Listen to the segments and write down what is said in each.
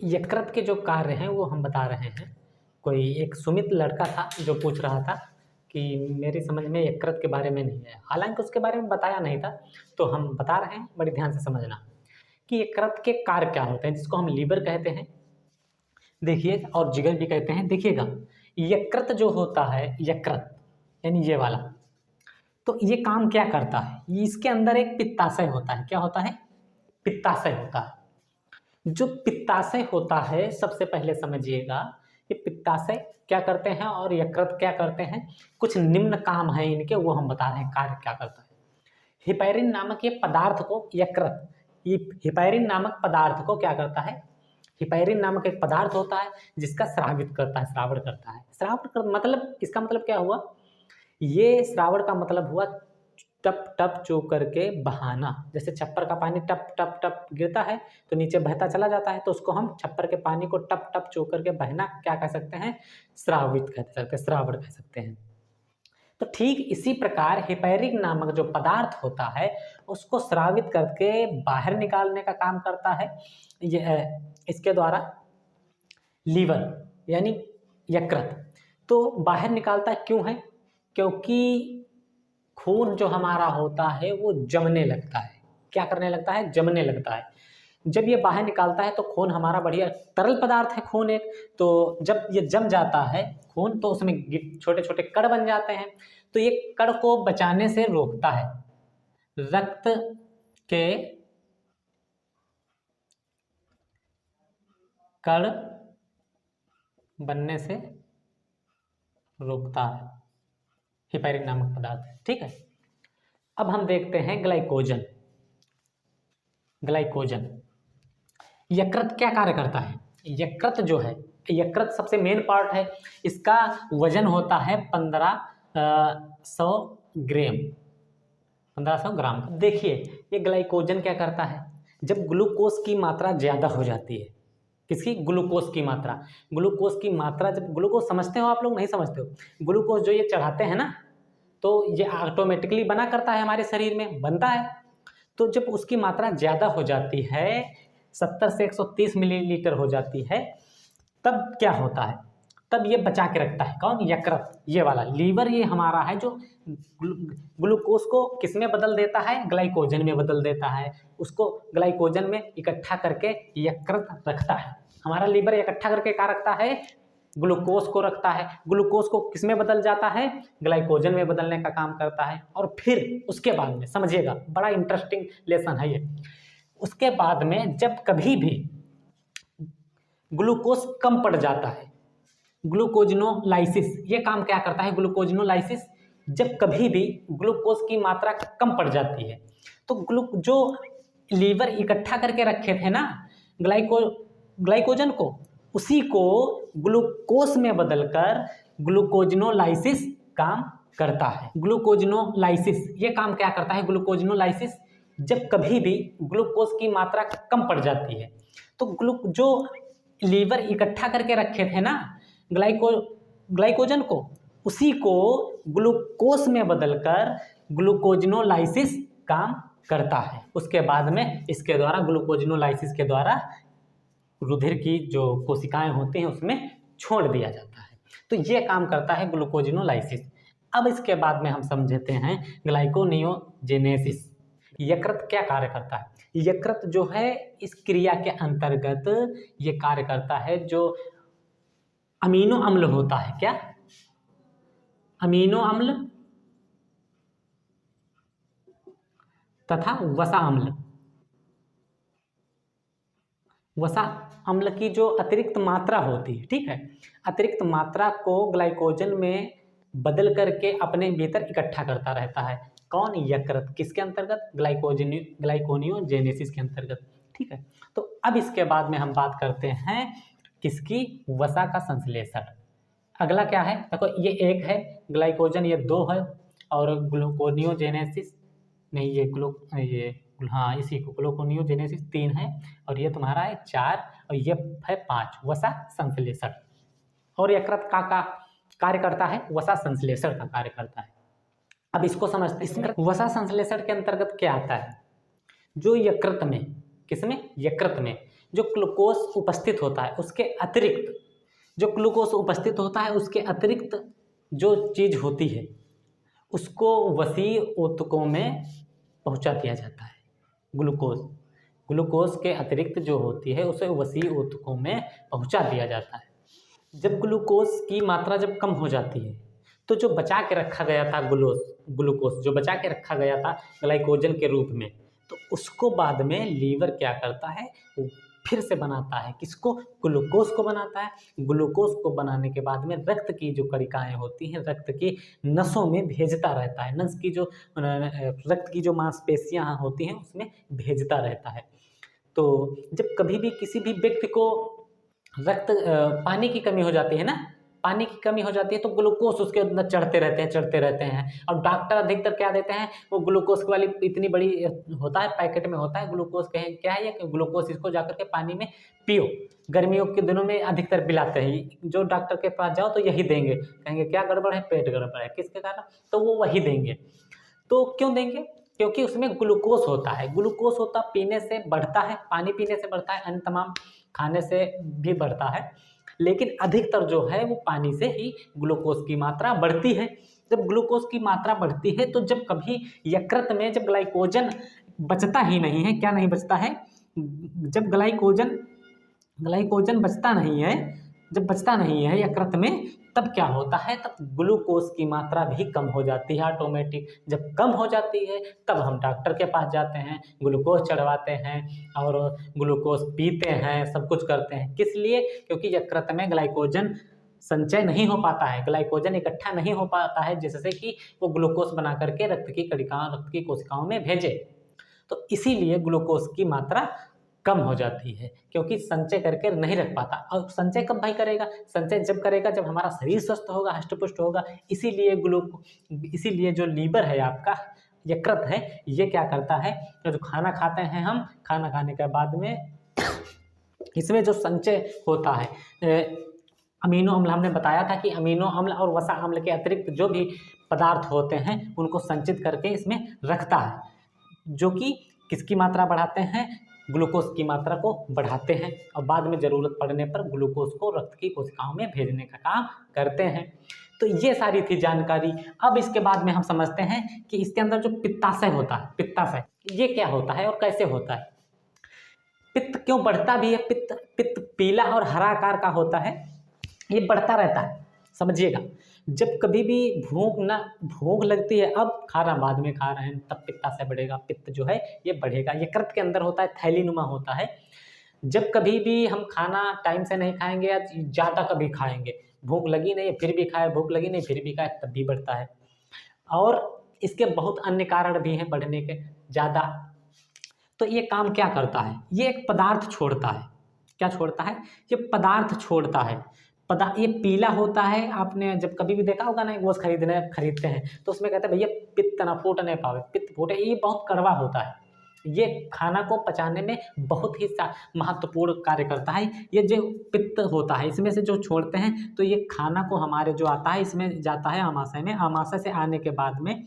यकृत के जो कार्य हैं वो हम बता रहे हैं। कोई एक सुमित लड़का था जो पूछ रहा था कि मेरी समझ में यकृत के बारे में नहीं है, हालांकि उसके बारे में बताया नहीं था, तो हम बता रहे हैं, बड़ी ध्यान से समझना कि यकृत के कार्य क्या होते हैं, जिसको हम लीवर कहते हैं, देखिए, और जिगर भी कहते हैं। देखिएगा, यकृत जो होता है, यकृत यानी ये वाला, तो ये काम क्या करता है, इसके अंदर एक पित्ताशय होता है। क्या होता है? पित्ताशय होता है। जो पित्ताशय होता है, सबसे पहले समझिएगा, ये पित्ताशय क्या करते हैं और यकृत क्या करते हैं, कुछ निम्न काम है इनके, वो हम बता रहे हैं कार्य क्या करता है। हिपैरिन नामक ये पदार्थ को यकृत, ये हिपैरिन नामक पदार्थ को क्या करता है, हिपैरिन नामक एक पदार्थ होता है जिसका स्रावित करता है, श्रावण करता है। श्रावण कर मतलब, इसका मतलब क्या हुआ, ये श्रावण का मतलब हुआ टप टप चो करके बहाना। जैसे छप्पर का पानी टप टप टप गिरता है तो नीचे बहता चला जाता है, तो उसको हम छप्पर के पानी को टप टप चो करके बहना क्या कह सकते हैं, श्रावित कह सकते हैं, श्रावण कह सकते हैं। तो ठीक इसी प्रकार हिपैरिन नामक जो पदार्थ होता है उसको श्रावित करके बाहर निकालने का काम करता है ये इसके द्वारा लीवर यानी यकृत। तो बाहर निकालता है, क्यों है? क्योंकि खून जो हमारा होता है वो जमने लगता है। क्या करने लगता है? जमने लगता है। जब ये बाहर निकालता है तो खून हमारा बढ़िया तरल पदार्थ है, खून एक, तो जब ये जम जाता है खून तो उसमें छोटे छोटे कण बन जाते हैं, तो ये कण को बचाने से रोकता है, रक्त के कण बनने से रोकता है हिपैरिन नामक पदार्थ। ठीक है, अब हम देखते हैं ग्लाइकोजन। ग्लाइकोजन, यकृत क्या कार्य करता है? यकृत जो है, यकृत सबसे मेन पार्ट है, इसका वजन होता है 1500 ग्राम, 1500 ग्राम का। देखिए, ये ग्लाइकोजन क्या करता है, जब ग्लूकोज की मात्रा ज़्यादा हो जाती है, किसकी? ग्लूकोज की मात्रा। ग्लूकोज की मात्रा, जब ग्लूकोज समझते हो आप लोग, नहीं समझते हो, ग्लूकोज जो ये चढ़ाते हैं ना, तो ये ऑटोमेटिकली बना करता है, हमारे शरीर में बनता है। तो जब उसकी मात्रा ज़्यादा हो जाती है, 70 से 130 मिलीलीटर हो जाती है, तब क्या होता है, तब ये बचा के रखता है। कौन? यकृत, ये वाला लीवर, ये हमारा है जो ग्लूकोज को किस में बदल देता है? ग्लाइकोजन में बदल देता है। उसको ग्लाइकोजन में इकट्ठा करके यकृत रखता है। हमारा लीवर इकट्ठा करके क्या रखता है? ग्लूकोज को रखता है। ग्लूकोज को किस में बदल जाता है? ग्लाइकोजन में बदलने का काम करता है। और फिर उसके बाद में समझिएगा, बड़ा इंटरेस्टिंग लेसन है ये। उसके बाद में जब कभी भी ग्लूकोज कम पड़ जाता है, ग्लूकोजिनोलाइसिस, ये काम क्या करता है? ग्लूकोजिनोलाइसिस, जब कभी भी ग्लूकोज की मात्रा कम पड़ जाती है तो जो लीवर इकट्ठा करके रखे थे ना ग्लाइकोजन को, उसी को ग्लूकोज में बदलकर ग्लूकोजिनोलाइसिस काम करता है। ग्लूकोजिनोलाइसिस ये काम क्या करता है? ग्लूकोजिनोलाइसिस, जब कभी भी ग्लूकोज की मात्रा कम पड़ जाती है तो जो लीवर इकट्ठा करके रखे थे ना ग्लाइकोजन को, उसी को ग्लूकोज में बदलकर ग्लूकोजिनोलाइसिस काम करता है। उसके बाद में इसके द्वारा, ग्लूकोजिनोलाइसिस के द्वारा रुधिर की जो कोशिकाएं होती हैं उसमें छोड़ दिया जाता है। तो ये काम करता है ग्लूकोजिनोलाइसिस। अब इसके बाद में हम समझते हैं ग्लाइकोनियोजेनेसिस। यकृत क्या कार्य करता है? यकृत जो है इस क्रिया के अंतर्गत ये कार्य करता है, जो अमीनो अम्ल होता है, क्या? अमीनो अम्ल तथा वसा अम्ल, वसा अम्ल की जो अतिरिक्त मात्रा होती है, ठीक है, अतिरिक्त मात्रा को ग्लाइकोजन में बदल करके अपने भीतर इकट्ठा करता रहता है। कौन? यकृत। किसके अंतर्गत? ग्लाइकोनियोजेनेसिस के अंतर्गत। ठीक है, तो अब इसके बाद में हम बात करते हैं किसकी? वसा का संश्लेषण। अगला क्या है? देखो, ये एक है ग्लाइकोजन, ये दो है, और ग्लूकोनियोजेनेसिस नहीं, ये हाँ, इसी को ग्लूकोनियोजेनेसिस 3 है, और ये तुम्हारा है 4, और ये है 5, वसा संश्लेषण। और यकृत का कार्य करता है? वसा संश्लेषण का कार्य करता है। अब इसको समझते हैं। इसमें वसा संश्लेषण के अंतर्गत क्या आता है? जो यकृत में, किसमें? यकृत में जो ग्लूकोज उपस्थित होता है उसके अतिरिक्त, जो ग्लूकोज उपस्थित होता है उसके अतिरिक्त जो चीज़ होती है उसको वसीय ऊतकों में पहुंचा दिया जाता है। ग्लूकोज के अतिरिक्त जो होती है उसे वसीय ऊतकों में पहुंचा दिया जाता है। जब ग्लूकोज की मात्रा जब कम हो जाती है तो जो बचा के रखा गया था ग्लूकोज जो बचा के रखा गया था ग्लाइकोजन के रूप में, तो उसको बाद में लीवर क्या करता है, वो फिर से बनाता है। किसको? ग्लूकोज को बनाता है। ग्लूकोज को बनाने के बाद में रक्त की जो कणिकाएं होती हैं रक्त की नसों में भेजता रहता है। नस की जो रक्त की जो मांसपेशियां होती हैं उसमें भेजता रहता है। तो जब कभी भी किसी भी व्यक्ति को पानी की कमी हो जाती है ना, पानी की कमी हो जाती है तो ग्लूकोज उसके अंदर चढ़ते रहते हैं और डॉक्टर अधिकतर क्या देते हैं, वो ग्लूकोज वाली इतनी बड़ी होता है, पैकेट में होता है ग्लूकोज, कहें क्या है ये ग्लूकोज, इसको जाकर के पानी में पियो। गर्मियों के दिनों में अधिकतर पिलाते हैं, जो डॉक्टर के पास जाओ तो यही देंगे, कहेंगे क्या गड़बड़ है, पेट गड़बड़ है, किसके कारण, तो वो वही देंगे। तो क्यों देंगे? क्योंकि उसमें ग्लूकोज होता है। ग्लूकोज होता पीने से बढ़ता है, पानी पीने से बढ़ता है, अन्य तमाम खाने से भी बढ़ता है, लेकिन अधिकतर जो है वो पानी से ही ग्लूकोज की मात्रा बढ़ती है। जब ग्लूकोज की मात्रा बढ़ती है तो जब कभी यकृत में जब ग्लाइकोजन बचता ही नहीं है, क्या नहीं बचता है, जब ग्लाइकोजन बचता नहीं है, जब बचता नहीं है यकृत में, तब क्या होता है, तब ग्लूकोज की मात्रा भी कम हो जाती है ऑटोमेटिक। जब कम हो जाती है तब हम डॉक्टर के पास जाते हैं, ग्लूकोज चढ़वाते हैं और ग्लूकोज पीते हैं, सब कुछ करते हैं। किस लिए? क्योंकि यकृत में ग्लाइकोजन संचय नहीं हो पाता है, ग्लाइकोजन इकट्ठा नहीं हो पाता है जिससे कि वो ग्लूकोज बना करके रक्त की कोशिकाओं में भेजे। तो इसीलिए ग्लूकोज की मात्रा कम हो जाती है, क्योंकि संचय करके नहीं रख पाता। और संचय कब भाई करेगा? संचय जब करेगा जब हमारा शरीर स्वस्थ होगा, हष्ट-पुष्ट होगा। इसीलिए जो लीवर है आपका, यकृत है, ये क्या करता है, जो खाना खाते हैं हम, खाना खाने के बाद में इसमें जो संचय होता है अमीनो अम्ल, हमने बताया था कि अमीनो अम्ल और वसा अम्ल के अतिरिक्त जो भी पदार्थ होते हैं उनको संचित करके इसमें रखता है, जो कि किसकी मात्रा बढ़ाते हैं, ग्लूकोज की मात्रा को बढ़ाते हैं और बाद में ज़रूरत पड़ने पर ग्लूकोज को रक्त की कोशिकाओं में भेजने का काम करते हैं। तो ये सारी थी जानकारी। अब इसके बाद में हम समझते हैं कि इसके अंदर जो पित्ताशय होता है, पित्ताशय ये क्या होता है और कैसे होता है, पित्त क्यों बढ़ता भी है। पित्त पीला और हरा आकार का होता है, ये बढ़ता रहता है। समझिएगा, जब कभी भी भूख लगती है, अब खाना बाद में खा रहे हैं, तब पित्ताशय बढ़ेगा, पित्त जो है ये बढ़ेगा। यकृत के अंदर होता है, थैलीनुमा होता है। जब कभी भी हम खाना टाइम से नहीं खाएंगे या ज़्यादा कभी खाएंगे, भूख लगी नहीं फिर भी खाए, भूख लगी नहीं फिर भी खाए, तब भी बढ़ता है। और इसके बहुत अन्य कारण भी हैं बढ़ने के ज़्यादा। तो ये काम क्या करता है, ये एक पदार्थ छोड़ता है। क्या छोड़ता है? ये पदार्थ छोड़ता है। ये पीला होता है। आपने जब कभी भी देखा होगा ना, गोश्त खरीदते हैं तो उसमें कहते हैं भैया पित्त ना फूट नहीं पावे, पित्त फूटे, ये बहुत कड़वा होता है। ये खाना को पचाने में बहुत ही महत्वपूर्ण कार्य करता है। ये जो पित्त होता है इसमें से जो छोड़ते हैं तो ये खाना को हमारे जो आता है इसमें जाता है आमाशय में, आमाशय से आने के बाद में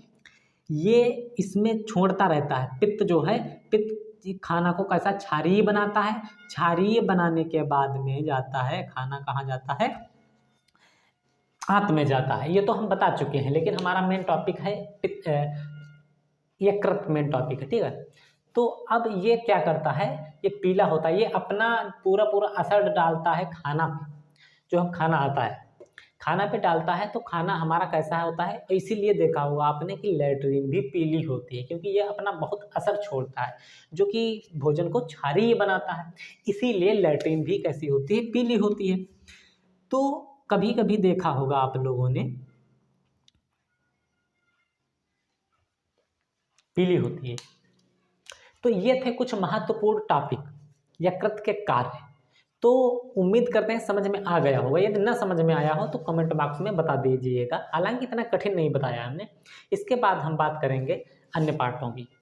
ये इसमें छोड़ता रहता है। पित्त जो है, पित्त खाना को कैसा क्षारीय बनाता है, क्षारीय बनाने के बाद में जाता है, खाना कहाँ जाता है, आंत में जाता है। ये तो हम बता चुके हैं, लेकिन हमारा मेन टॉपिक है यकृत मेन टॉपिक है, ठीक है। तो अब ये क्या करता है, ये पीला होता है, ये अपना पूरा असर डालता है खाना पे, जो हम खाना आता है खाना पे डालता है। तो खाना हमारा कैसा होता है, इसीलिए देखा होगा आपने कि लैट्रिन भी पीली होती है, क्योंकि ये अपना बहुत असर छोड़ता है, जो कि भोजन को क्षारीय बनाता है। इसीलिए लैट्रिन भी कैसी होती है, पीली होती है। तो कभी कभी देखा होगा आप लोगों ने, पीली होती है। तो ये थे कुछ महत्वपूर्ण टॉपिक यकृत के कार्य। तो उम्मीद करते हैं समझ में आ गया होगा। यदि न समझ में आया हो तो कमेंट बॉक्स में बता दीजिएगा। हालांकि इतना कठिन नहीं बताया हमने। इसके बाद हम बात करेंगे अन्य पार्टों की।